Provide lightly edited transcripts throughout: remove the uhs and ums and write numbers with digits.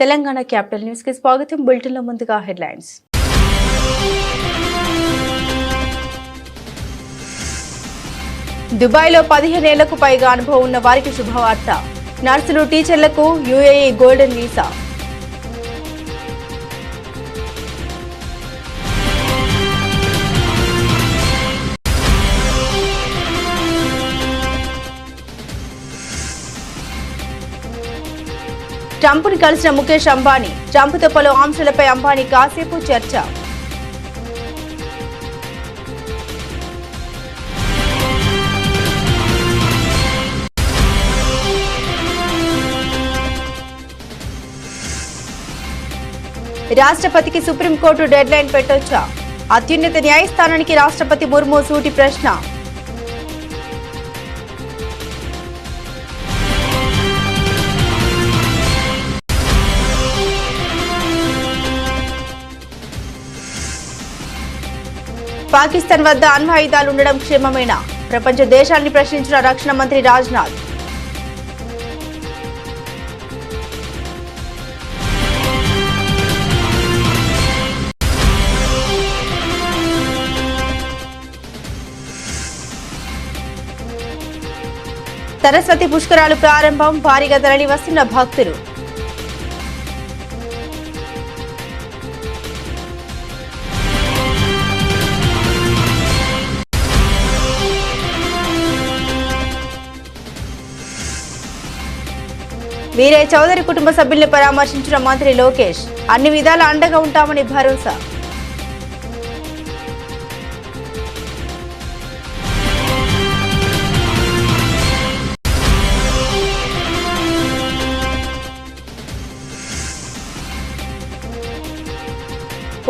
Telangana capital news కి స్వాగతం. Bulletin లో ముందుగా హెడ్లైన్స్. దుబాయ్లో 15 ఏళ్లకు పైగా అనుభవం ఉన్న వారికి శుభవార్త. నర్సులు, టీచర్లకు యుఏఈ గోల్డెన్ వీసా. ట్రంప్ను కలిసిన ముఖేష్ అంబానీ. ట్రంప్తో పలు అంశాలపై అంబానీ కాసేపు చర్చ. రాష్ట్రపతికి సుప్రీంకోర్టు డెడ్లైన్ పెట్టొచ్చా? అత్యున్నత న్యాయస్థానానికి రాష్ట్రపతి ముర్ము సూటి ప్రశ్న. పాకిస్తాన్ వద్ద అణ్వాయుధాలు ఉండడం క్షేమమేనా? ప్రపంచ దేశాన్ని ప్రశ్నించిన రక్షణ మంత్రి రాజ్నాథ్. సరస్వతి పుష్కరాలు ప్రారంభం. భారీగా తరలి వస్తున్న భక్తులు. వీరయ్య చౌదరి కుటుంబ సభ్యుల్ని పరామర్శించిన మంత్రి లోకేష్. అన్ని విధాలా అండగా ఉంటామని భరోసా.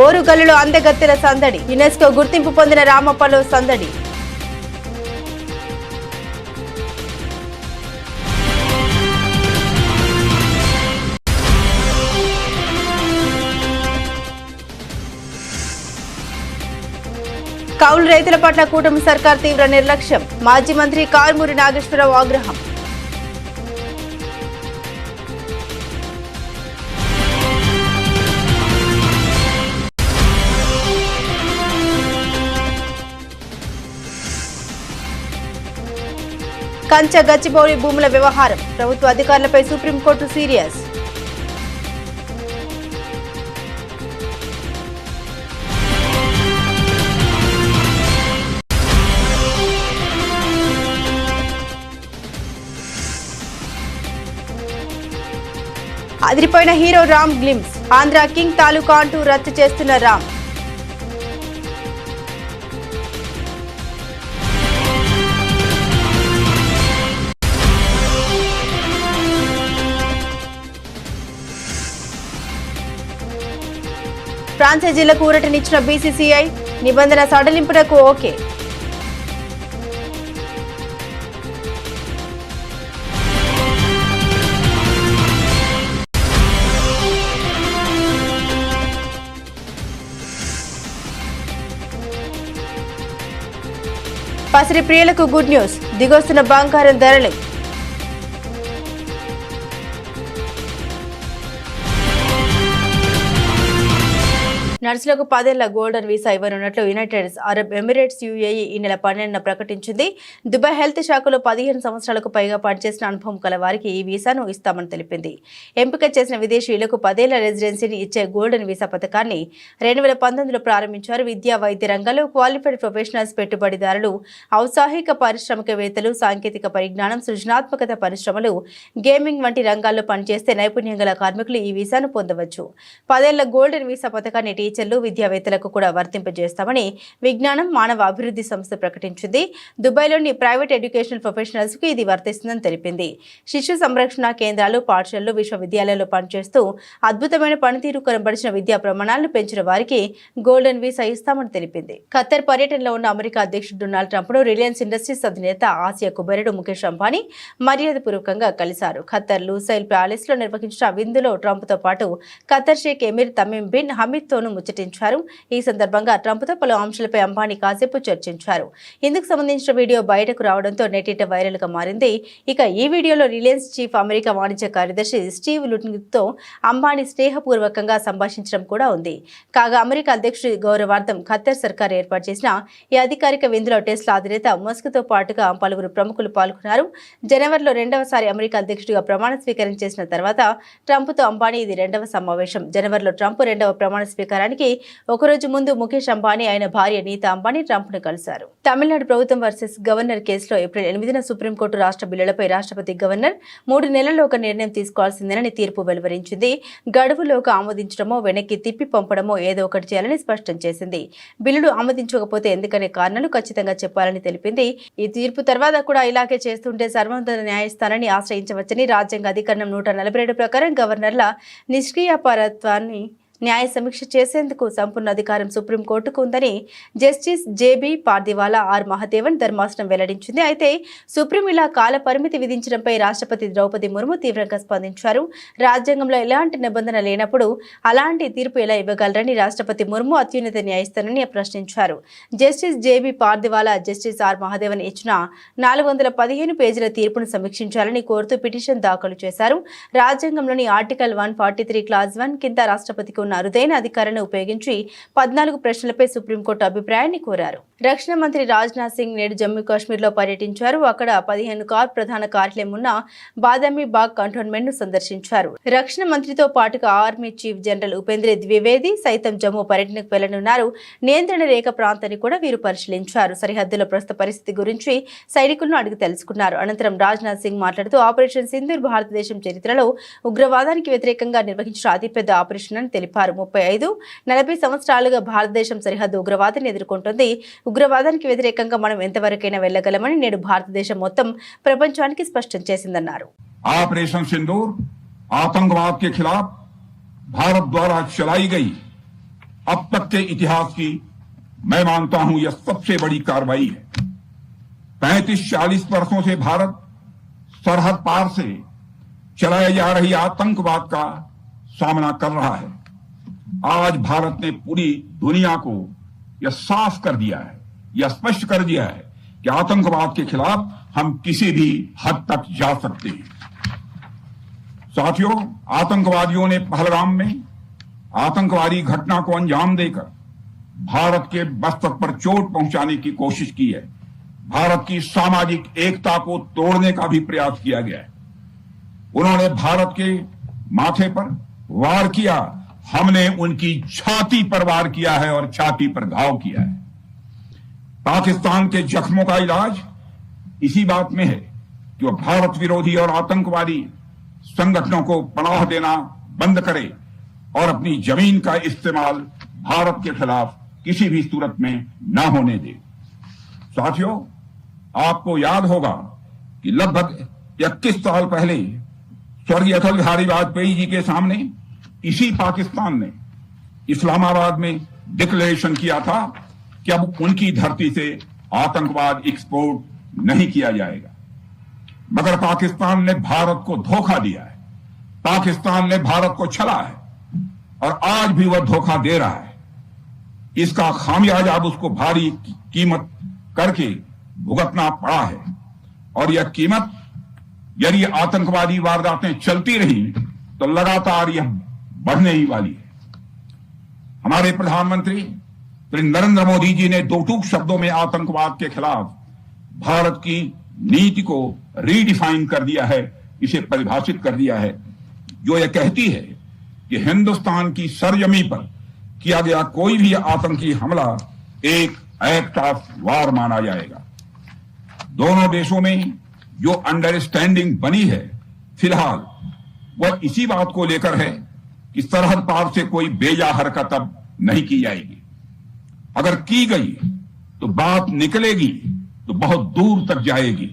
ఓరుగల్లులో అందగత్తెల సందడి. యునెస్కో గుర్తింపు పొందిన రామప్పలో సందడి. కౌలు రైతుల పట్ల కూటమి సర్కార్ తీవ్ర నిర్లక్ష్యం. మాజీ మంత్రి కారుమూరి నాగేశ్వరరావు ఆగ్రహం. కంచ గచ్చిబౌలి భూముల వ్యవహారం. ప్రభుత్వ అధికారులపై సుప్రీంకోర్టు సీరియస్. అదిరిపోయిన hero Ram glimpse. Andhra king taluka అంటూ రచ్చ చేస్తున్న రామ్. ఫ్రాంచైజీలకు ఊరటనిచ్చిన బీసీసీఐ. నిబంధన సడలింపునకు ఓకే. పసిరి ప్రియులకు గుడ్ న్యూస్. దిగొస్తున్న బంగారం ధరలు. నర్సులకు 10 ఏళ్ల గోల్డెన్ వీసా ఇవ్వనున్నట్లు యునైటెడ్ అరబ్ ఎమిరేట్స్ యుఏఈ ఈ నెల 12న ప్రకటించింది. దుబాయ్ హెల్త్ శాఖలో 15 సంవత్సరాలకు పైగా పనిచేసిన అనుభవం కల వారికి ఈ వీసాను ఇస్తామని తెలిపింది. ఎంపిక చేసిన విదేశీయులకు 10 ఏళ్ల రెసిడెన్సీని ఇచ్చే గోల్డెన్ వీసా పథకాన్ని 2019లో ప్రారంభించారు. విద్యా, వైద్య రంగాల్లో క్వాలిఫైడ్ ప్రొఫెషనల్స్, పెట్టుబడిదారులు, ఔత్సాహిక పారిశ్రామికవేత్తలు, సాంకేతిక పరిజ్ఞానం, సృజనాత్మకత పరిశ్రమలు, గేమింగ్ వంటి రంగాల్లో పనిచేస్తే నైపుణ్యం గల కార్మికులు ఈ వీసాను పొందవచ్చు. 10 ఏళ్ల గోల్డెన్ వీసా పథకాన్ని టీచర్లు, విద్యావేత్తలకు కూడా వర్తింపజేస్తామని విజ్ఞానం, మానవ అభివృద్ధి సంస్థ ప్రకటించింది. దుబాయ్లోని ప్రైవేట్ ఎడ్యుకేషనల్ ప్రొఫెషనల్స్ కు ఇది వర్తిస్తుందని తెలిపింది. శిశు సంరక్షణ కేంద్రాలు, పాఠశాలలు, విశ్వవిద్యాలయాల్లో పనిచేస్తూ అద్భుతమైన పనితీరు కనబరిచిన విద్యా ప్రమాణాలను పెంచిన వారికి గోల్డెన్ వీసా ఇస్తామని తెలిపింది. ఖత్తర్ పర్యటనలో ఉన్న అమెరికా అధ్యక్షుడు డొనాల్డ్ ట్రంప్ ను రిలయన్స్ ఇండస్ట్రీస్ అధినేత, ఆసియా కుబేరుడు ముఖేష్ అంబానీ మర్యాదపూర్వకంగా కలిశారు. ఖత్తర్ లూసైల్ ప్యాలెస్ లో నిర్వహించిన విందులో ట్రంప్ తో పాటు Qatar Sheikh Emir Tamim bin Hamad తోనూ ముచ్చటించారు. ఈ సందర్భంగా ట్రంప్తో పలు అంశాలపై అంబానీ కాసేపు చర్చించారు. ఇందుకు సంబంధించిన వీడియో బయటకు రావడంతో నెట్టింట వైరల్ గా మారింది. ఇక ఈ వీడియోలో రిలయన్స్ చీఫ్ అమెరికా వాణిజ్య కార్యదర్శి స్టీవ్ లుట్నిక్తో అంబానీ స్నేహపూర్వకంగా సంభాషించడం కూడా ఉంది. కాగా అమెరికా అధ్యక్షుడి గౌరవార్థం ఖత్తర్ సర్కార్ ఏర్పాటు చేసిన ఈ అధికారిక విందులో టెస్లా అధినేత మస్క్తో పాటుగా పలువురు ప్రముఖులు పాల్గొన్నారు. జనవరిలో రెండవసారి అమెరికా అధ్యక్షుడిగా ప్రమాణ స్వీకారం చేసిన తర్వాత ట్రంప్తో అంబానీ ఇది రెండవ సమావేశం. జనవరిలో ట్రంప్ రెండవ ప్రమాణ స్వీకారానికి ఒకరోజు ముందు ముఖేష్ అంబానీ ఆయన భార్య నీతా అంబానీ ట్రంప్ను కలిశారు. తమిళనాడు ప్రభుత్వం వర్సెస్ గవర్నర్ కేసులో ఏప్రిల్ 8న సుప్రీంకోర్టు రాష్ట్ర బిల్లులపై రాష్ట్రపతి గవర్నర్ 3 నెలల్లో ఒక నిర్ణయం తీసుకోవాల్సిందేనని తీర్పు వెలువరించింది. గడువులోకి ఆమోదించడమో వెనక్కి తిప్పి పంపడమో ఏదో ఒకటి చేయాలని స్పష్టం చేసింది. బిల్లులు ఆమోదించకపోతే ఎందుకనే కారణాలు ఖచ్చితంగా చెప్పాలని తెలిపింది. ఈ తీర్పు తర్వాత కూడా ఇలాగే చేస్తుంటే సర్వోన్నత న్యాయస్థానాన్ని ఆశ్రయించవచ్చని రాజ్యాంగ అధికరణం 147 ప్రకారం గవర్నర్ల నిష్క్రియాపరత్వాన్ని న్యాయ సమీక్ష చేసేందుకు సంపూర్ణ అధికారం సుప్రీంకోర్టుకు ఉందని justice JB Pardiwala R Mahadevan ధర్మాసనం వెల్లడించింది. అయితే సుప్రీం ఇలా కాల పరిమితి విధించడంపై రాష్ట్రపతి ద్రౌపది ముర్ము తీవ్రంగా స్పందించారు. రాజ్యాంగంలో ఎలాంటి నిబంధన లేనప్పుడు అలాంటి తీర్పు ఎలా ఇవ్వగలరని రాష్ట్రపతి ముర్ము అత్యున్నత న్యాయస్థానాన్ని ప్రశ్నించారు. Justice JB Pardiwala justice R Mahadevan ఇచ్చిన 415 పేజీల తీర్పును సమీక్షించాలని కోరుతూ పిటిషన్ దాఖలు చేశారు. రాజ్యాంగంలోని ఆర్టికల్ 143 క్లాజ్ 1 కింద రాష్ట్రపతికి అరుదైన అధికారాన్ని ఉపయోగించి 14 ప్రశ్నలపై సుప్రీంకోర్టు అభిప్రాయాన్ని కోరారు. రక్షణ మంత్రి రాజ్నాథ్ సింగ్ నేడు జమ్మూ కాశ్మీర్లో పర్యటించారు. అక్కడ 15 కార్ ప్రధాన కార్యాలయం ఉన్న బాదామి బాగ్ కంటోన్మెంట్ ను సందర్శించారు. రక్షణ మంత్రితో పాటుగా army chief general Upendra Dwivedi సైతం జమ్మూ పర్యటనకు వెళ్లనున్నారు. నియంత్రణ రేఖ ప్రాంతాన్ని కూడా వీరు పరిశీలించారు. సరిహద్దుల ప్రస్తుత పరిస్థితి గురించి సైనికులను అడిగి తెలుసుకున్నారు. అనంతరం రాజ్నాథ్ సింగ్ మాట్లాడుతూ ఆపరేషన్ సింధూర్ భారతదేశం చరిత్రలో ఉగ్రవాదానికి వ్యతిరేకంగా నిర్వహించిన అతిపెద్ద ఆపరేషన్ అని తెలిపారు. 35-40 సంవత్సరాలుగా భారతదేశం సరిహద్దు ఉగ్రవాదాన్ని ఎదుర్కొంటుంది. ఉగ్రవాదానికి వ్యతిరేకంగా మనం ఎంతవరకైనా వెళ్లగలమని నేడు భారతదేశం మొత్తం ప్రపంచానికి స్పష్టం చేసిందన్నారు. ऑपरेशन सिंदूर आतंकवाद के खिलाफ भारत द्वारा चलाई गई अब तक के इतिहास की मैं मानता हूं यह सबसे बड़ी कार्रवाई है। 35-40 वर्षों से भारत सरहद पार से चलाई जा रही आतंकवाद का सामना कर रहा है। आज भारत ने पूरी दुनिया को यह साफ कर दिया है, यह स्पष्ट कर दिया है कि आतंकवाद के खिलाफ हम किसी भी हद तक जा सकते हैं। साथियों, आतंकवादियों ने पहलगाम में आतंकवादी घटना को अंजाम देकर भारत के मस्तक पर चोट पहुंचाने की कोशिश की है। भारत की सामाजिक एकता को तोड़ने का भी प्रयास किया गया है। उन्होंने भारत के माथे पर वार किया, हमने उनकी छाती पर वार किया है और छाती पर घाव किया है। पाकिस्तान के जख्मों का इलाज इसी बात में है कि वह भारत विरोधी और आतंकवादी संगठनों को पनाह देना बंद करे और अपनी जमीन का इस्तेमाल भारत के खिलाफ किसी भी सूरत में न होने दे। साथियों, आपको याद होगा कि लगभग 21 साल पहले स्वर्गीय अटल बिहारी वाजपेयी जी के सामने इसी पाकिस्तान ने इस्लामाबाद में डिक्लेरेशन किया था कि अब उनकी धरती से आतंकवाद एक्सपोर्ट नहीं किया जाएगा। मगर पाकिस्तान ने भारत को धोखा दिया है, पाकिस्तान ने भारत को छला है और आज भी वह धोखा दे रहा है। इसका खामियाजा अब उसको भारी कीमत करके भुगतना पड़ा है और यह कीमत यदि आतंकवादी वारदातें चलती रही तो लगातार यह बढ़ने ही वाली है। हमारे प्रधानमंत्री श्री नरेंद्र मोदी जी ने दो टूक शब्दों में आतंकवाद के खिलाफ भारत की नीति को रीडिफाइन कर दिया है, इसे परिभाषित कर दिया है, जो यह कहती है कि हिंदुस्तान की सरजमी पर किया गया कोई भी आतंकी हमला एक एक्ट ऑफ वार माना जाएगा। दोनों देशों में जो अंडरस्टैंडिंग बनी है फिलहाल वह इसी बात को लेकर है कि सरहद पार से कोई बेजा हरकत अब नहीं की जाएगी। अगर की गई तो बात निकलेगी तो बहुत दूर तक जाएगी।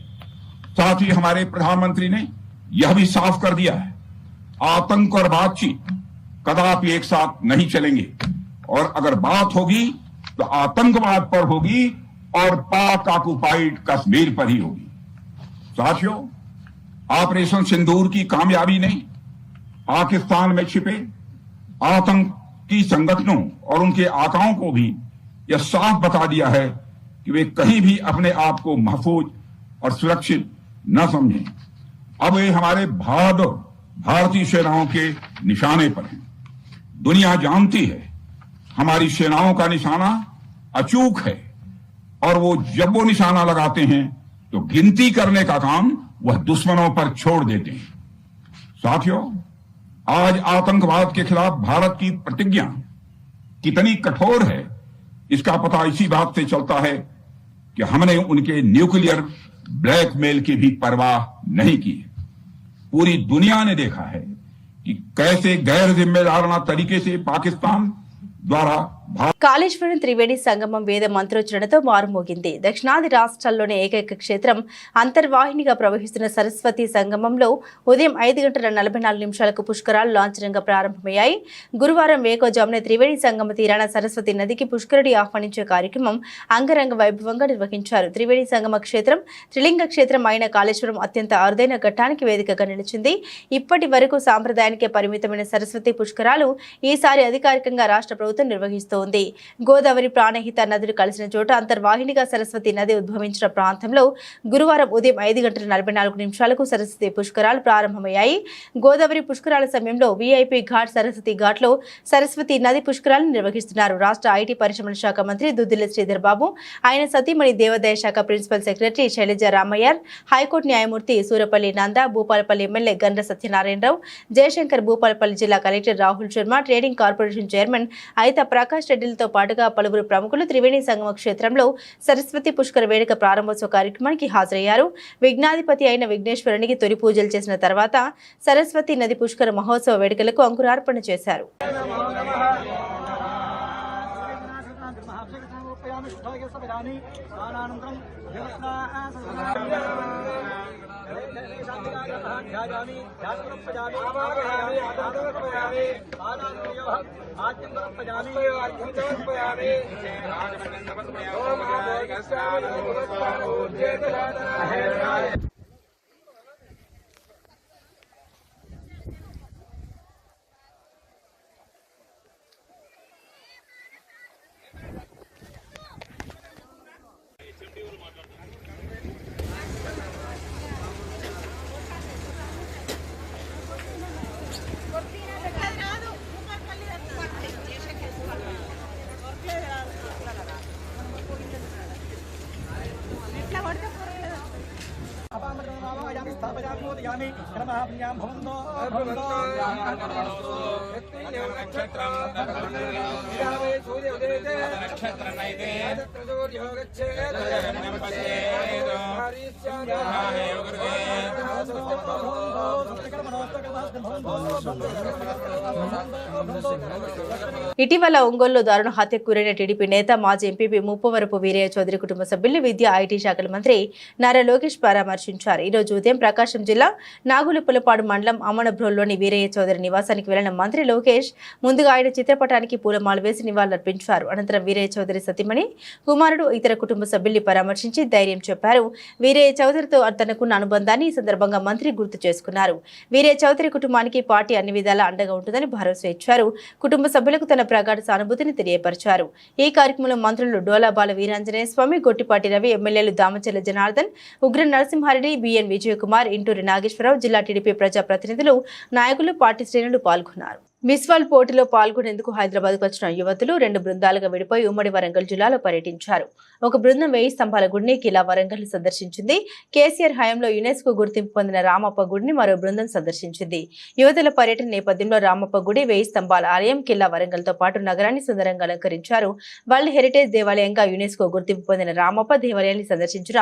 साथ ही हमारे प्रधानमंत्री ने यह भी साफ कर दिया है, आतंक और बातचीत कदापि एक साथ नहीं चलेंगे और अगर बात होगी तो आतंकवाद पर होगी और पाक ऑक्युपाइड कश्मीर पर ही होगी। साथियों, ऑपरेशन सिंदूर की कामयाबी ने पाकिस्तान में छिपे की संगठनों और उनके आकाओं को भी यह साफ बता दिया है कि वे कहीं भी अपने आप को महफूज और सुरक्षित न समझें। अब वे हमारे बहादुर भारतीय सेनाओं के निशाने पर हैं। दुनिया जानती है हमारी सेनाओं का निशाना अचूक है और वो जब वो निशाना लगाते हैं तो गिनती करने का काम वह दुश्मनों पर छोड़ देते हैं। साथियों, आज आतंकवाद के खिलाफ भारत की प्रतिज्ञा कितनी कठोर है इसका पता इसी बात से चलता है कि हमने उनके न्यूक्लियर ब्लैकमेल की भी परवाह नहीं की। पूरी दुनिया ने देखा है कि कैसे गैर जिम्मेदाराना तरीके से पाकिस्तान द्वारा కాళేశ్వరం త్రివేణి సంగమం వేద మంత్రోచ్చరణతో మారుమోగింది. దక్షిణాది రాష్ట్రాల్లోని ఏకైక క్షేత్రం అంతర్వాహినిగా ప్రవహిస్తున్న సరస్వతి సంగమంలో ఉదయం 5:44 పుష్కరాలు లాంఛనంగా ప్రారంభమయ్యాయి. గురువారం వేకోజామున త్రివేణి సంగమ తీరాన సరస్వతి నదికి పుష్కరుడి ఆహ్వానించే కార్యక్రమం అంగరంగ వైభవంగా నిర్వహించారు. త్రివేణి సంగమ క్షేత్రం త్రిలింగ క్షేత్రం అయిన కాళేశ్వరం అత్యంత అరుదైన ఘట్టానికి వేదికగా నిలిచింది. ఇప్పటి వరకు సాంప్రదాయానికే పరిమితమైన సరస్వతి పుష్కరాలు ఈసారి అధికారికంగా రాష్ట్ర ప్రభుత్వం నిర్వహిస్తోంది. గోదావరి ప్రాణహిత నదులు కలిసిన చోట అంతర్వాహినిగా సరస్వతి నది ఉద్భవించిన ప్రాంతంలో గురువారం ఉదయం 5:44 సరస్వతి పుష్కరాలు ప్రారంభమయ్యాయి. గోదావరి పుష్కరాల సమయంలో వీఐపీ ఘాట్ సరస్వతి ఘాట్లో సరస్వతి నది పుష్కరాలను నిర్వహిస్తున్నారు. రాష్ట్ర ఐటీ పరిశ్రమల శాఖ మంత్రి దుద్దిల్ల శ్రీధర్ బాబు, ఆయన సతీమణి దేవాదాయ శాఖ principal secretary Shailaja Ramaiyer, high court న్యాయమూర్తి సూరపల్లి నంద, భూపాలపల్లి ఎమ్మెల్యే గండ్ర సత్యనారాయణరావు, జయశంకర్, భూపాలపల్లి జిల్లా collector Rahul Sharma, trading corporation chairman Aitha Prakash రెడ్డిలతో పాటుగా పలువురు ప్రముఖులు త్రివేణి సంగమ క్షేత్రంలో సరస్వతి పుష్కర వేడుక ప్రారంభోత్సవ కార్యక్రమానికి హాజరయ్యారు. విఘ్నాధిపతి అయిన విఘ్నేశ్వరునికి తొలి పూజలు చేసిన తర్వాత సరస్వతి నది పుష్కర మహోత్సవ వేడుకలకు అంకురార్పణ చేశారు. ఇటీవల ఒంగోలులో దారుణ హత్యకు గురైన టీడీపీ నేత మాజీ ఎంపీపీ ముప్పవరపు వీరయ్య చౌదరి కుటుంబ సభ్యులు విద్యా ఐటీ శాఖల మంత్రి నారా లోకేష్ పరామర్శించారు. ఈ రోజు ఉదయం ప్రకాశం జిల్లా నాగులుపులపాడు మండలం అమనబ్రోల్లోని వీరయ్య చౌదరి నివాసానికి వెళ్లిన మంత్రి లోకేష్ ముందుగా ఆయన చిత్రపటానికి పూలమాల వేసి నివాళులర్పించారు. అనంతరం వీరయ్య చౌదరి సతీమణి, కుమారుడు, ఇతర కుటుంబ సభ్యుల్ని పరామర్శించి ధైర్యం చెప్పారు. వీరయ్య చౌదరితో తనకున్న అనుబంధాన్ని ఈ సందర్భంగా మంత్రి గుర్తు చేసుకున్నారు. వీరయ్య చౌదరి కుటుంబానికి పార్టీ అన్ని విధాలా అండగా ఉంటుందని భరోసా ఇచ్చారు. కుటుంబ సభ్యులకు తన ప్రగాఢ సానుభూతిని తెలియపరిచారు. ఈ కార్యక్రమంలో మంత్రులు డోలాబాల వీరాంజనేయ స్వామి, గొట్టిపాటి రవి, ఎమ్మెల్యేలు దామచర్ల జనార్దన్, ఉగ్ర నరసింహారెడ్డి, బిఎన్ విజయకుమార్, ఇంటూరి నాగేశ్వరరావు, జిల్లా టీడీపీ ప్రజాప్రతినిధులు, నాయకులు, పార్టీ శ్రేణులు పాల్గొన్నారు. మిస్ వరల్డ్ పోటీలో పాల్గొనేందుకు హైదరాబాద్కు వచ్చిన యువతులు 2 బృందాలుగా విడిపోయి ఉమ్మడి వరంగల్ జిల్లాలో పర్యటించారు. ఒక బృందం 1000 స్తంభాల గుడిని కిలా వరంగల్ సందర్శించింది. కేసీఆర్ హయాంలో యునెస్కో గుర్తింపు పొందిన రామప్ప గుడిని మరో బృందం సందర్శించింది. యువతుల పర్యటన నేపథ్యంలో రామప్ప గుడి, 1000 స్తంభాల ఆలయం, కిలా వరంగల్ తో పాటు నగరాన్ని సుందరంగా అలంకరించారు. వరల్డ్ హెరిటేజ్ దేవాలయంగా యునెస్కో గుర్తింపు పొందిన రామప్ప దేవాలయాన్ని సందర్శించిన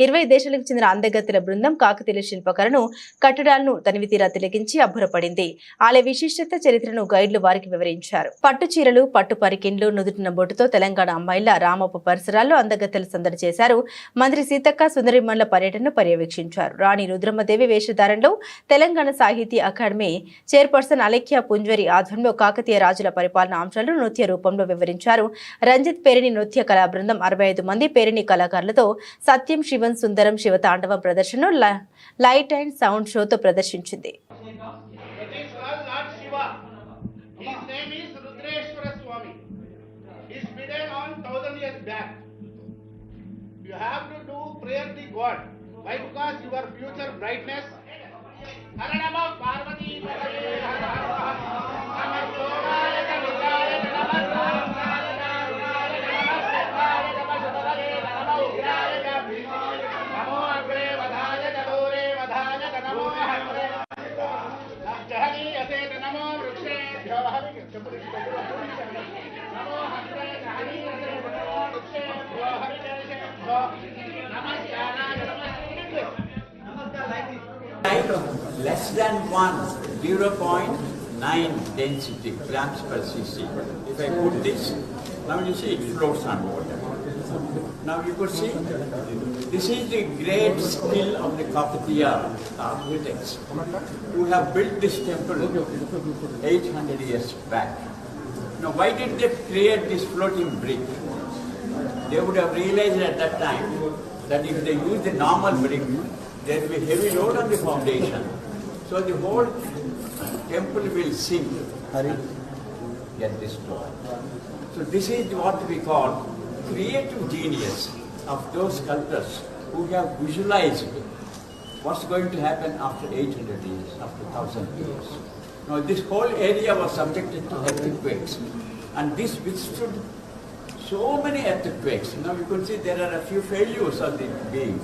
20 దేశాలకు చెందిన అందగత్తెల బృందం కాకతీయ శిల్పకళను, కట్టడాలను తనివితీరా తిలకించి అబ్బురపడింది. ఆలయ విశిష్టత, చరిత్రను గైడ్లు వారికి వివరించారు. పట్టు చీరలు, పట్టు పరికిన్లు, నుదుటిన బొట్టుతో తెలంగాణ అమ్మాయిల రామప్ప పరిసరాల్లో అందగత్తెలు సందడి చేశారు. మంత్రి సీతక్క సుందరిమణుల పర్యటనను పర్యవేక్షించారు. రాణి రుద్రమ్మదేవి వేషధారణలో తెలంగాణ సాహితీ అకాడమీ చైర్పర్సన్ అలెఖ్య పుంజ్వరి ఆధ్వర్యంలో కాకతీయ రాజుల పరిపాలన అంశాలను నృత్య రూపంలో వివరించారు. రంజిత్ పేరిణి నృత్య కళా బృందం 65 మంది పేరిణి కళాకారులతో సత్యం, శివం, సుందరం, శివతాండవం ప్రదర్శనను లైట్ అండ్ సౌండ్ షోతో ప్రదర్శించింది. Bhuvaneshwara Swami. He spitted on 1000 years back. You have to do prayer to God. Why? Because your future brightness. Hare Namo Parvati Padme Har Har Namah Shivaya Namah Namah Namah Namah Namah Namah Ugraya Namo Agre Vadaya Gadore Vadaya Namo Agre Jahani Aset Namo Vrikshe Jawahari Namo Agre Jahani Aset Namo Vrikshe Jawahari Namaskara Less than 0.9 density grams per cc. If I put this, now you see it floats on water. Now you could see, this is the great skill of the Kakatiya architects who have built this temple 800 years back. Now why did they create this floating brick? They would have realized at that time that if they use the normal brick, there will be heavy load on the foundation. So the whole temple will sink and get destroyed. So this is what we call creative genius of those sculptors who have visualized what's going to happen after 800 years, after 1000 years. Now this whole area was subjected to earthquakes, and this withstood so many earthquakes. Now you can see there are a few failures of the beam.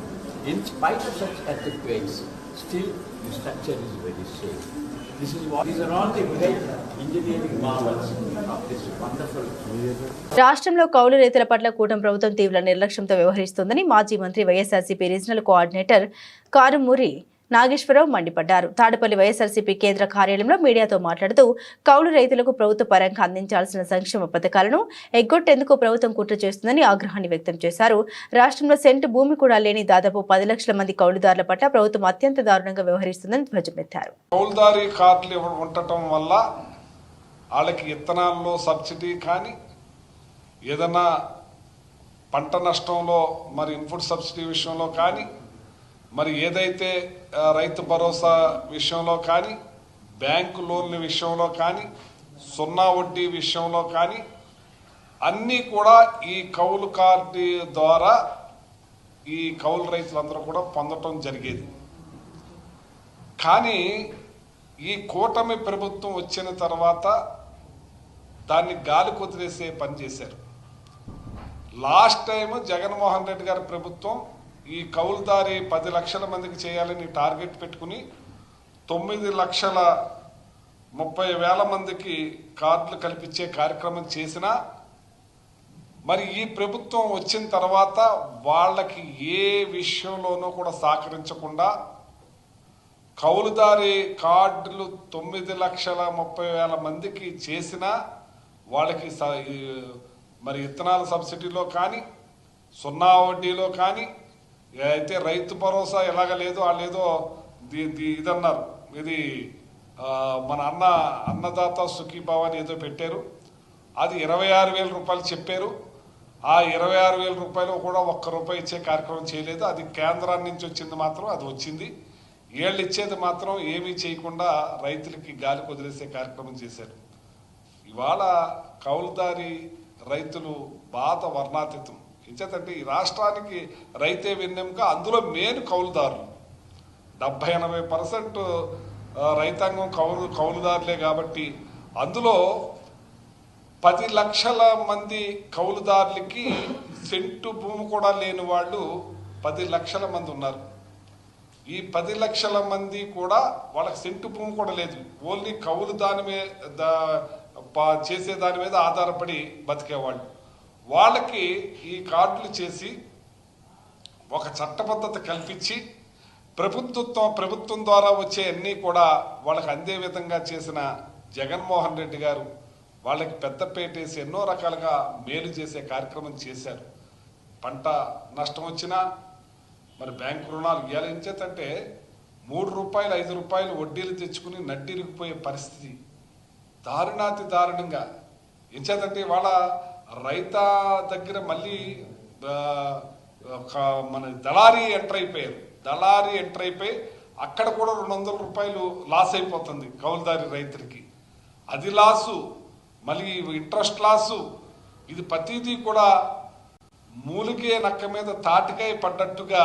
In spite of such earthquakes, still the structure is very safe. These are all the great engineering marvels of this wonderful. రాష్ట్రంలో కౌలు రైతుల పట్ల కూటమి ప్రభుత్వం తీవ్ర నిర్లక్ష్యంతో వ్యవహరిస్తోందని మాజీ మంత్రి వైఎస్ఆర్సీపీ రీజనల్ కోఆర్డినేటర్ కారుమూరి నాగేశ్వరరావు మండిపడ్డారు. తాడేపల్లి వైఎస్ఆర్సీపీ కేంద్ర కార్యాలయంలో మీడియాతో మాట్లాడుతూ కౌలు రైతులకు ప్రభుత్వ పరంగా అందించాల్సిన సంక్షేమ పథకాలను ఎగ్గొట్టేందుకు ప్రభుత్వం కుట్ర చేస్తుందని ఆగ్రహాన్ని వ్యక్తం చేశారు. రాష్ట్రంలో సెంటు భూమి కూడా లేని దాదాపు 10 లక్షల మంది కౌలుదారుల పట్ల ప్రభుత్వం అత్యంత దారుణంగా వ్యవహరిస్తుందని ధ్వజమెత్తారు. కౌలుదారీ కార్డులు ఉండటం వల్ల వాళ్ళకి విత్తనాల్లో సబ్సిడీ కానీ ఏదైనా పంట నష్టంలో మరి ఇన్పుట్ సబ్సిడీ విషయంలో కానీ మరి ఏదైతే రైతు భరోసా విషయంలో కానీ బ్యాంకు లోన్ల విషయంలో కానీ సున్నా వడ్డీ విషయంలో కానీ అన్నీ కూడా ఈ కౌలు కార్డు ద్వారా ఈ కౌలు రైతులందరూ కూడా పొందటం జరిగేది. కానీ ఈ కూటమి ప్రభుత్వం వచ్చిన తర్వాత దాన్ని గాలి కుదిరేసే పని చేశారు. లాస్ట్ టైం జగన్మోహన్ రెడ్డి గారి ప్రభుత్వం ఈ కౌలుదారి 10 లక్షల మందికి చేయాలని టార్గెట్ పెట్టుకుని 9,30,000 మందికి కార్డులు కల్పించే కార్యక్రమం చేసినా మరి ఈ ప్రభుత్వం వచ్చిన తర్వాత వాళ్ళకి ఏ విషయంలోనూ కూడా సహకరించకుండా కౌలుదారి కార్డులు 9,30,000 మందికి చేసినా వాళ్ళకి మరి విత్తనాల సబ్సిడీలో కానీ సున్నా వడ్డీలో కానీ అయితే రైతు భరోసా ఎలాగ లేదో వాళ్ళేదో ఇదన్నారు, ఇది మన అన్నదాత సుఖీభావ అని ఏదో పెట్టారు. అది 26,000 రూపాయలు చెప్పారు. ఆ 26,000 రూపాయలు కూడా ₹1 ఇచ్చే కార్యక్రమం చేయలేదు. అది కేంద్రం నుంచి వచ్చింది మాత్రం అది వచ్చింది. ఏళ్ళు ఇచ్చేది మాత్రం ఏమీ చేయకుండా రైతులకి గాలి కుదిరేసే కార్యక్రమం చేశారు. ఇవాళ కౌలుదారి రైతులు బాధ వర్ణాతీతం. ఇంచేతంటే ఈ రాష్ట్రానికి రైతే వెన్నెముక, అందులో మెయిన్ కౌలుదారులు 70-80% రైతాంగం కౌలుదారులే. కాబట్టి అందులో 10 లక్షల మంది కౌలుదారులకి సెంటు భూమి కూడా లేని వాళ్ళు 10 లక్షల మంది ఉన్నారు. ఈ 10 లక్షల మంది కూడా వాళ్ళకి సెంటు భూమి కూడా లేదు. ఓన్లీ కౌలు దాని మీద చేసే దాని మీద ఆధారపడి బతికేవాళ్ళు. వాళ్ళకి ఈ కార్డులు చేసి ఒక చట్టబద్ధత కల్పించి ప్రభుత్వం ద్వారా వచ్చే అన్నీ కూడా వాళ్ళకి అందే విధంగా చేసిన జగన్మోహన్ రెడ్డి గారు వాళ్ళకి పెద్దపేటేసి ఎన్నో రకాలుగా మేలు చేసే కార్యక్రమం చేశారు. పంట నష్టం వచ్చినా మరి బ్యాంకు రుణాలు ఇవ్వాలి. ఎంచేతంటే ₹3 ₹5 వడ్డీలు తెచ్చుకుని నడ్డిరిగిపోయే పరిస్థితి దారుణాతి దారుణంగా. ఎంచేతంటే వాళ్ళ రైత దగ్గర మళ్ళీ మన దళారీ ఎంటర్ అయిపోయారు. దళారీ ఎంటర్ అయిపోయి అక్కడ కూడా ₹200 లాస్ అయిపోతుంది కౌలుదారి రైతులకి. అది లాసు. మళ్ళీ ఇంట్రెస్ట్ లాసు, ఇది ప్రతిదీ కూడా మూలికే నక్క మీద తాటికాయ పడ్డట్టుగా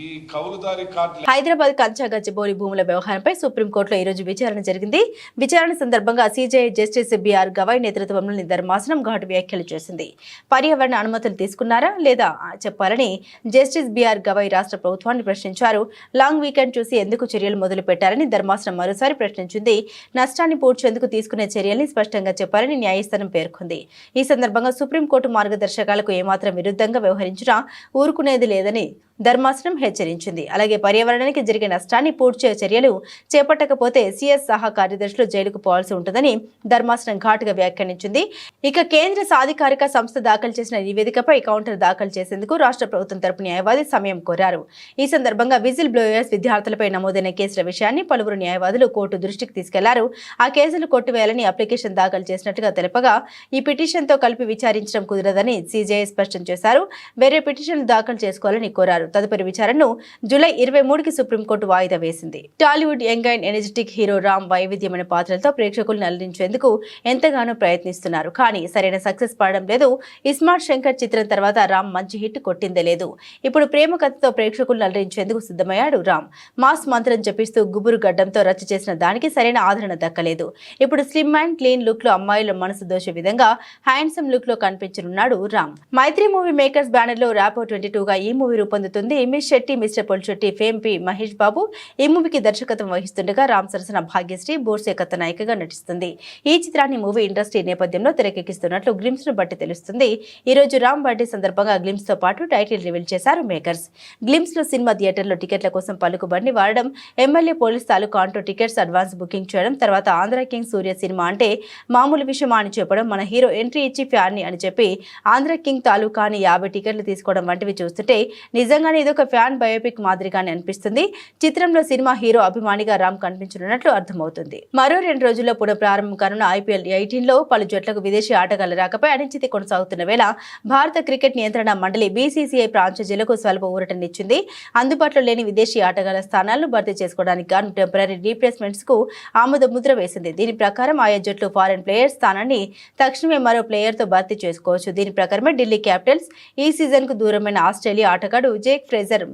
ఈ కౌలుదారి కార్డులు. హైదరాబాద్ కంచాగచ్చిబౌలి భూముల వ్యవహారంపై సుప్రీంకోర్టులో ఈ రోజు విచారణ జరిగింది. విచారణ సందర్భంగా సిజేఐ జస్టిస్ బిఆర్ గవాయ్ నేతృత్వంలోని ధర్మాసనం ఘాటు వ్యాఖ్యలు చేసింది. పర్యావరణ అనుమతులు తీసుకున్నారా లేదా చెప్పాలని జస్టిస్ బిఆర్ గవాయ్ రాష్ట్ర ప్రభుత్వాన్ని ప్రశ్నించారు. లాంగ్ వీకెండ్ చూసి ఎందుకు చర్యలు మొదలు పెట్టారని ధర్మాసనం మరోసారి ప్రశ్నించింది. నష్టాన్ని పూడ్చేందుకు తీసుకునే చర్యల్ని స్పష్టంగా చెప్పాలని న్యాయస్థానం పేర్కొంది. ఈ సందర్భంగా సుప్రీంకోర్టు మార్గదర్శకాలకు ఏమాత్రం విరుద్ధంగా వ్యవహరించినా ఊరుకునేది లేదని ధర్మాసనం హెచ్చరించింది. అలాగే పర్యావరణానికి జరిగే నష్టాన్ని పూడ్చే చర్యలు చేపట్టకపోతే సీఎస్ సహా కార్యదర్శులు జైలుకు పోవాల్సి ఉంటుందని ధర్మాసనం ఘాటుగా వ్యాఖ్యానించింది. ఇక కేంద్ర సాధికారిక సంస్థ దాఖలు చేసిన నివేదికపై కౌంటర్ దాఖలు చేసేందుకు రాష్ట్ర ప్రభుత్వం తరపు న్యాయవాది సమయం కోరారు. ఈ సందర్భంగా విజిల్ బ్లోయర్స్ విద్యార్థులపై నమోదైన కేసుల విషయాన్ని పలువురు న్యాయవాదులు కోర్టు దృష్టికి తీసుకెళ్లారు. ఆ కేసులు కొట్టివేయాలని అప్లికేషన్ దాఖలు చేసినట్టుగా తెలపగా ఈ పిటిషన్తో కలిపి విచారించడం కుదరదని సీజేఐ స్పష్టం చేశారు. వేరే పిటిషన్లు దాఖలు చేసుకోవాలని కోరారు. తదుపరి విచారణను జూలై 23కి సుప్రీంకోర్టు వాయిదా వేసింది. Tollywood young and energetic hero Ram వైవిధ్యమైన పాత్రలతో ప్రేక్షకులను అలరించేందుకు ఎంతగానో ప్రయత్నిస్తున్నారు. కానీ సరైన సక్సెస్ పడడం లేదు. ఇస్మార్ట్ శంకర్ చిత్రం తర్వాత రామ్ మంచి హిట్ కొట్టిందే లేదు. ఇప్పుడు ప్రేమ కథతో ప్రేక్షకులను అలరించేందుకు సిద్ధమయ్యాడు రామ్. మాస్ మంత్రం జపిస్తూ గుబురు గడ్డంతో రచ్చ చేసిన దానికి సరైన ఆదరణ దక్కలేదు. ఇప్పుడు స్లిమ్ అండ్ క్లీన్ లుక్ లో అమ్మాయిల మనసు దోషే విధంగా హ్యాండ్సమ్ లుక్ లో కనిపించనున్నాడు Ram. Mythri movie makers banner లో ర్యాపో 22గా ఈ మూవీ రూపొందుతుంది. MS Shetty, mister Polishetty, fame P Mahesh Babu ఈ మూవీకి దర్శకత్వం వహిస్తుండగా రామ్ సరసన భాగ్యశ్రీ బోర్సే కథ నాయికగా నటిస్తుంది. ఈ చిత్రాన్ని మూవీ ఇండస్ట్రీ నేపథ్యంలో తెరకెక్కిస్తున్నట్లు గ్లిమ్స్ ను బట్టి తెలుస్తుంది. ఈ రోజు రామ్ బర్త్డే సందర్భంగా గ్లిమ్స్ తో పాటు టైటిల్ రివీల్ చేశారు మేకర్స్. గ్లిమ్స్ లో సినిమా థియేటర్లో టికెట్ల కోసం పలుకుబడిని వాడడం, ఎమ్మెల్యే పోలీస్ తాలూకా ఆంటో టికెట్స్ అడ్వాన్స్ బుకింగ్ చేయడం, తర్వాత ఆంధ్ర కింగ్ సూర్య సినిమా అంటే మామూలు విషయమా అని చెప్పడం, మన హీరో ఎంట్రీ ఇచ్చి ఫ్యాన్ ని అని చెప్పి ఆంధ్ర కింగ్ తాలూకా అని 50 టికెట్లు తీసుకోవడం వంటివి చూస్తుంటే నిజంగానే ఇదొక ఫ్యాన్ బయోపిక్ మాదిరిగానే అనిపిస్తుంది. చిత్రంలో సినిమా హీరో అభిమానిగా రామ్ కనిపించనున్నట్లు అర్థమవుతుంది. మరో 2 రోజుల్లో పునఃప్రారంభం కానున్న IPL 18లో పలు జట్లకు విదేశీ ఆటగాళ్ల రాకపై అనిశ్చితి కొనసాగుతున్న వేళ భారత క్రికెట్ నియంత్రణ మండలి BCCI ఫ్రాంచైజీలకు స్వల్ప ఊరటనిచ్చింది. అందుబాటులో లేని విదేశీ ఆటగాళ్ల స్థానాలను భర్తీ చేసుకోవడానికి గాను టెంపరరీ రీప్లేస్మెంట్స్ కు ఆమోద ముద్ర వేసింది. దీని ప్రకారం ఆయా జట్లు ఫారెన్ ప్లేయర్ స్థానాన్ని తక్షణమే మరో ప్లేయర్ తో భర్తీ చేసుకోవచ్చు. దీని ప్రకారమే ఢిల్లీ క్యాపిటల్స్ ఈ సీజన్ కు దూరమైన ఆస్ట్రేలియా ఆటగాడు జేక్ ఫ్రేజర్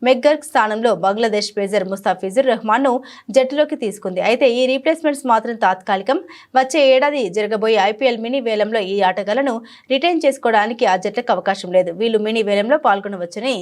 మెగ్గర్క్ స్థానంలో బంగ్లాదేశ్ పేసర్ ముస్తాఫిజుర్ రెహమాన్ ను జట్టులోకి తీసుకుంది. అయితే ఈ రీప్లేస్మెంట్స్ మాత్రం తాత్కాలికం. వచ్చే ఏడాది జరగబోయే IPL మినీ వేలంలో ఈ ఆటగాళ్లను రిటైన్ చేసుకోవడానికి ఆ జట్లకు అవకాశం లేదు. వీళ్ళు మినీ వేలంలో పాల్గొనవచ్చని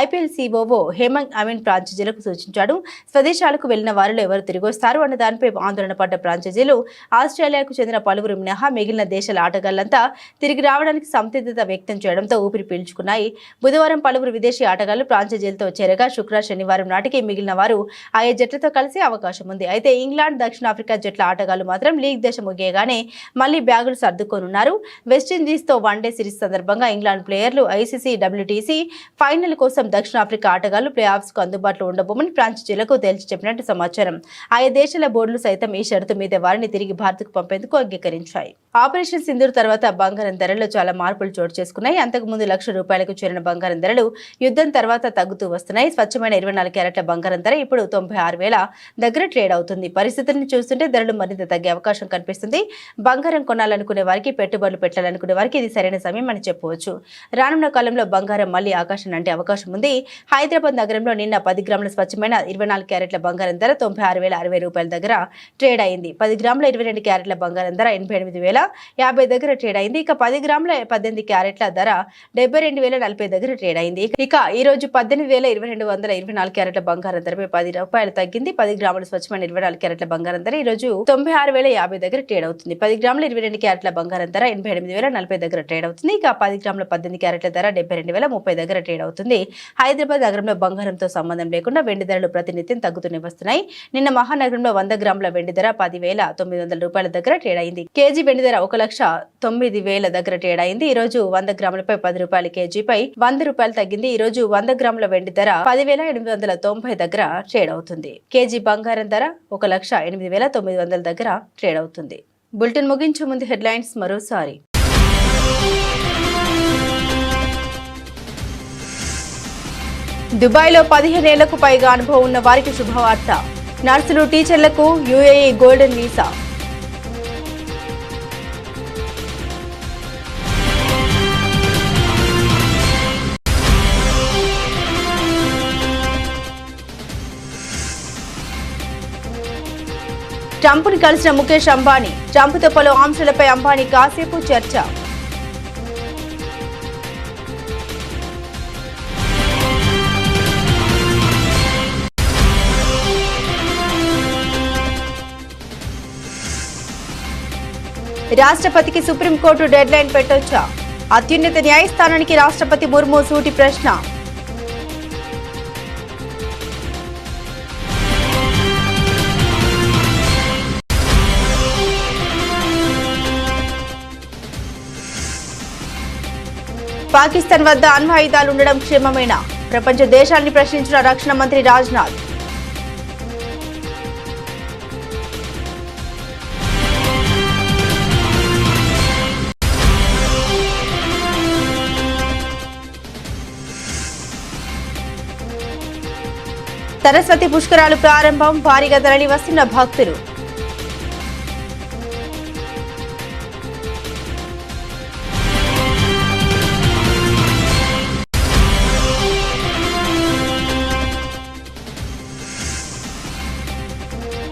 IPL COO హేమంత్ అమీన్ ఫ్రాంచైజీలకు సూచించాడు. స్వదేశాలకు వెళ్లిన వారిలో ఎవరు తిరిగి వస్తారు అన్న దానిపై ఆందోళన పడ్డ ఫ్రాంచైజీలు ఆస్ట్రేలియాకు చెందిన పలువురు మినహా మిగిలిన దేశాల ఆటగాళ్లంతా తిరిగి రావడానికి సంసిద్ధత వ్యక్తం చేయడంతో ఊపిరి పీల్చుకున్నాయి. బుధవారం పలువురు విదేశీ ఆటగాళ్లు ఫ్రాంచైజీలతో చేరగా శుక్ర-శనివారం నాటికి మిగిలిన వారు ఆయా జట్లతో కలిసే అవకాశం ఉంది. అయితే ఇంగ్లాండ్, దక్షిణాఫ్రికా జట్ల ఆటగాళ్లు మాత్రం లీగ్ దశ ముగియగానే మళ్లీ బ్యాగులు సర్దుకోనున్నారు. వెస్టిండీస్ తో వన్డే సిరీస్ సందర్భంగా ఇంగ్లాండ్ ప్లేయర్లు ICC WTC ఫైనల్ కోసం దక్షిణాఫ్రికా ఆటగాళ్లు ప్లే ఆఫ్స్ కు అందుబాటులో ఉండబోమని ఫ్రాంచైజీలకు తేల్చి చెప్పినట్టు సమాచారం. ఆయా దేశాల బోర్డులు సైతం ఈ షరతు మీద వారిని తిరిగి భారత్కు పంపేందుకు అంగీకరించాయి. ఆపరేషన్ సింధూర్ తర్వాత బంగారం ధరల్లో చాలా మార్పులు చోటు చేసుకున్నాయి. అంతకుముందు ₹1,00,000 చేరిన బంగారం ధరలు యుద్ధం తర్వాత తగ్గుతూ వస్తున్నాయి. స్వచ్ఛమైన 24 క్యారెట్ల బంగారం ధర ఇప్పుడు 96,000 దగ్గర ట్రేడ్ అవుతుంది. పరిస్థితులను చూస్తుంటే ధరలు మరింత తగ్గే అవకాశం కనిపిస్తుంది. బంగారం కొనాలనుకునే వారికి, పెట్టుబడులు పెట్టాలనుకునే వారికి ఇది సరైన సమయం అని చెప్పవచ్చు. రానున్న కాలంలో బంగారం మళ్లీ ఆకాశం అంటే అవకాశం ఉంది. హైదరాబాద్ నగరంలో నిన్న 10 గ్రాముల స్వచ్ఛమైన 24 క్యారెట్ల బంగారం ధర ₹96,060 దగ్గర ట్రేడ్ అయింది. 10 గ్రాముల 22 క్యారెట్ల బంగారం ధర ₹88,050 దగ్గర ట్రేడ్ అయింది. ఇక 10 గ్రాముల 18 క్యారెట్ల ధర ₹72,040 దగ్గర ట్రేడ్ అయింది. ఇక ఈ రోజు 18,224 క్యారెట్ల బంగారం ధరపై ₹10 తగ్గింది. 10 గ్రాముల స్వచ్ఛమైన 24 క్యారెట్ల బంగారం ధర ఈ రోజు ₹96,050 దగ్గర ట్రేడ్ అవుతుంది. 10 గ్రాముల 22 క్యారెట్ల బంగారం ధర ₹88,040 దగ్గర ట్రేడ్ అవుతుంది. ఇక 10 గ్రాముల 18 క్యారెట్ల ధర ₹72,030 దగ్గర ట్రేడ్ అవుతుంది. హైదరాబాద్ నగరంలో బంగారంతో సంబంధం లేకుండా వెండి ధరలు ప్రతినిత్యం తగ్గుతూనే వస్తున్నాయి. నిన్న మహానగరంలో 100 గ్రాముల వెండి ధర ₹10,900 దగ్గర ట్రేడ్ అయింది. కేజీ వెండి ధర ₹1,09,000 దగ్గర ట్రేడ్ అయింది. ఈ రోజు 100 గ్రాములపై ₹10 కేజీపై ₹100 తగ్గింది. ఈ రోజు 100 గ్రాముల వెండి ధర $10,890 దగ్గర ట్రేడ్ అవుతుంది. కేజీ బంగారం ధర $1,08,900 దగ్గర ట్రేడ్ అవుతుంది. బులెటిన్ ముగించే ముందు హెడ్లైన్స్ మరోసారి. దుబాయ్లో 15 ఏళ్లకు పైగా అనుభవం ఉన్న వారికి శుభవార్త. నర్సులు, టీచర్లకు UAE గోల్డెన్ వీసా. ట్రంప్ను కలిసిన ముఖేష్ అంబానీ. ట్రంప్తో పలు అంశాలపై అంబానీ కాసేపు చర్చ. రాష్ట్రపతికి సుప్రీంకోర్టు డెడ్ లైన్ పెట్టొచ్చా? అత్యున్నత న్యాయస్థానానికి రాష్ట్రపతి ముర్ము సూటి ప్రశ్న. పాకిస్తాన్ వద్ద అణ్వాయుధాలు ఉండడం క్షేమమేనా? ప్రపంచ దేశాల్ని ప్రశ్నించిన రక్షణ మంత్రి రాజ్నాథ్. సరస్వతి పుష్కరాలు ప్రారంభం. భారీగా తరలి వస్తున్న భక్తులు.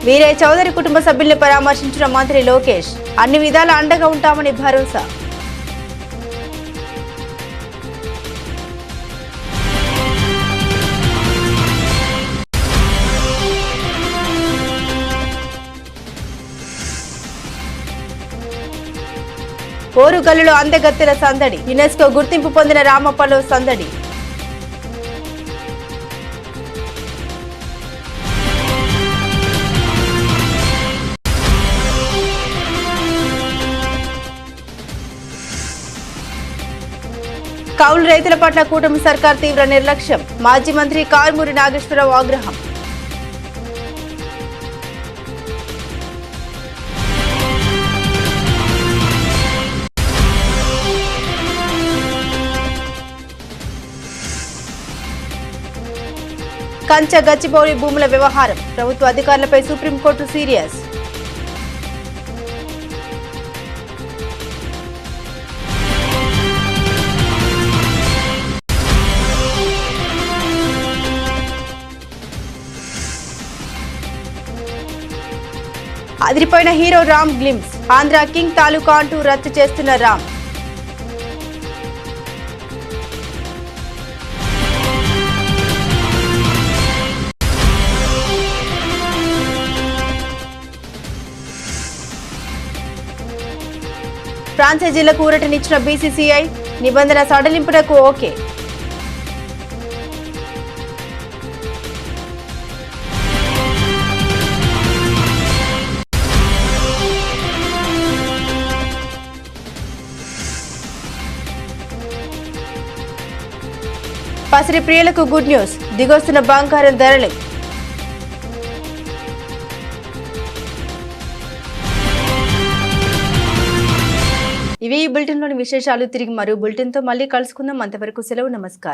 వీరయ్య చౌదరి కుటుంబ సభ్యుల్ని పరామర్శించిన మంత్రి లోకేష్. అన్ని విధాల అండగా ఉంటామని భరోసా. ఓరుగల్లులో అందగత్తెల సందడి. యునెస్కో గుర్తింపు పొందిన రామప్పలో సందడి. కౌలు రైతుల పట్ల కూటమి సర్కార్ తీవ్ర నిర్లక్ష్యం. మాజీ మంత్రి కారుమూరి నాగేశ్వరరావు ఆగ్రహం. కంచ గచ్చిబౌలి భూముల వ్యవహారం. ప్రభుత్వ అధికారులపై సుప్రీంకోర్టు సీరియస్. అదిరిపోయిన hero Ram glimpse. Andhra king taluka అంటూ రచ్చ చేస్తున్న రామ్. ఫ్రాంచైజీలకు ఊరటనిచ్చిన బీసీసీఐ. నిబంధన సడలింపునకు ఓకే. పసిరి ప్రియులకు గుడ్ న్యూస్. దిగొస్తున్న బంగారం ధరలు. ఇవి ఈ బులెటిన్లోని విశేషాలు. తిరిగి మరో బులెటిన్తో మళ్ళీ కలుసుకుందాం. అంతవరకు సెలవు. నమస్కారం.